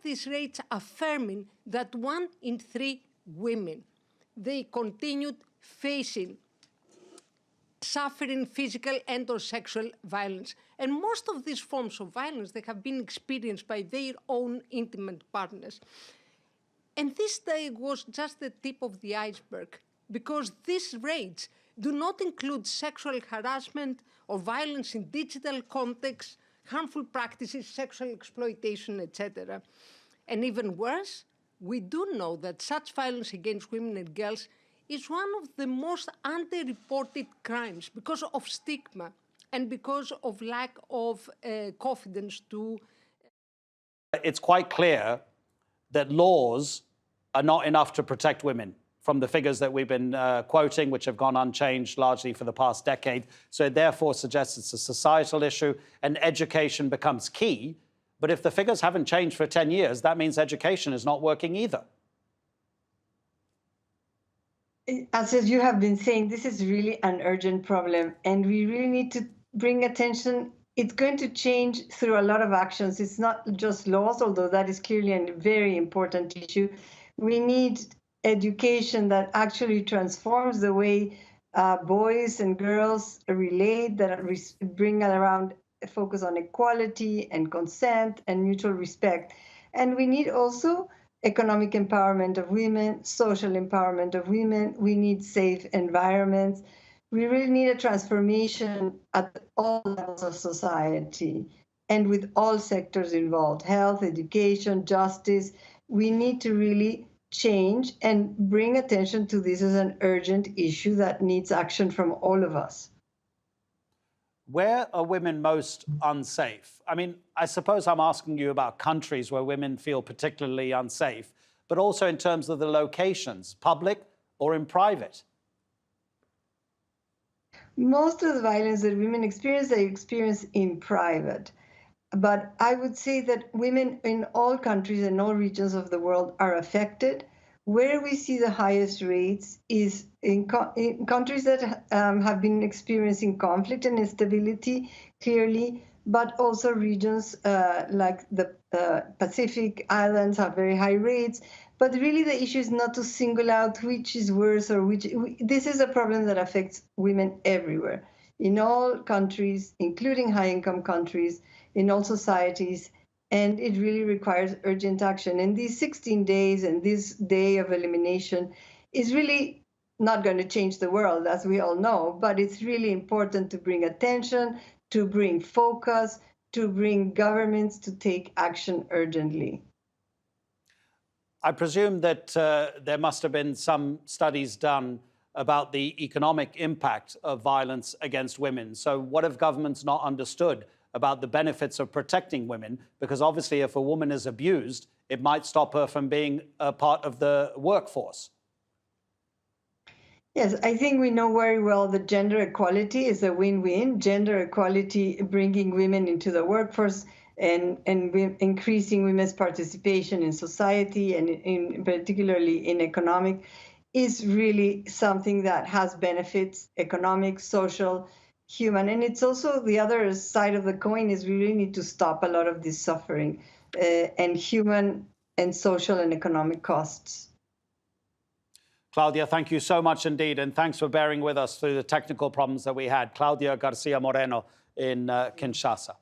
these rates affirming that 1 in 3 women, they continued facing suffering physical and or sexual violence. And most of these forms of violence, they have been experienced by their own intimate partners. And this day was just the tip of the iceberg, because these rates do not include sexual harassment or violence in digital contexts, harmful practices, sexual exploitation, etc. And even worse, we do know that such violence against women and girls is one of the most underreported crimes because of stigma and because of lack of confidence to... It's quite clear that laws are not enough to protect women from the figures that we've been quoting, which have gone unchanged largely for the past decade. So it therefore suggests it's a societal issue and education becomes key. But if the figures haven't changed for 10 years, that means education is not working either. As you have been saying, this is really an urgent problem, and we really need to bring attention. It's going to change through a lot of actions. It's not just laws, although that is clearly a very important issue. We need education that actually transforms the way boys and girls relate, that bring around a focus on equality and consent and mutual respect. And we need also economic empowerment of women, social empowerment of women. We need safe environments. We really need a transformation at all levels of society and with all sectors involved, health, education, justice. We need to really change and bring attention to this as an urgent issue that needs action from all of us. Where are women most unsafe? I mean, I suppose I'm asking you about countries where women feel particularly unsafe, but also in terms of the locations, public or in private. Most of the violence that women experience, they experience in private. But I would say that women in all countries and all regions of the world are affected. Where we see the highest rates is in countries that have been experiencing conflict and instability, clearly, but also regions like the Pacific Islands have very high rates. But really the issue is not to single out which is worse or which. This is a problem that affects women everywhere, in all countries, including high-income countries, in all societies, and it really requires urgent action. And these 16 days and this day of elimination is really not going to change the world, as we all know, but it's really important to bring attention, to bring focus, to bring governments to take action urgently. I presume that there must have been some studies done about the economic impact of violence against women. So what have governments not understood about the benefits of protecting women? Because obviously if a woman is abused, it might stop her from being a part of the workforce. Yes, I think we know very well that gender equality is a win-win. Gender equality bringing women into the workforce and increasing women's participation in society and particularly in economic is really something that has benefits, economic, social, human. And it's also the other side of the coin is we really need to stop a lot of this suffering and human and social and economic costs. Claudia, thank you so much indeed. And thanks for bearing with us through the technical problems that we had. Claudia Garcia-Moreno in Kinshasa.